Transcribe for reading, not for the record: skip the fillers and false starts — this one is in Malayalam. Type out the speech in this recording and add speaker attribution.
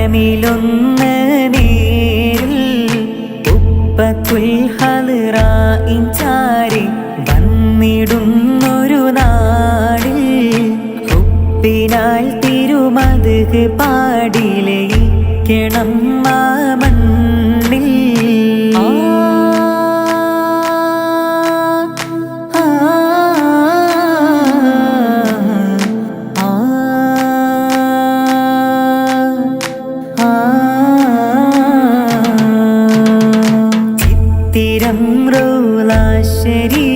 Speaker 1: ഹറമിലൊന്ന് നേരിൽ ഉപ്പത്തുൽ ഹദ്റാഇൻ ചാരി വന്നിടുന്നൊരു നാടിൽ ഹുബ്ബിനാൽ തിരുമദ്ഹ് പാടിലയിക്കണം ആ മണ്ണിൽ. ചിത്തിരം റൗള ശരീ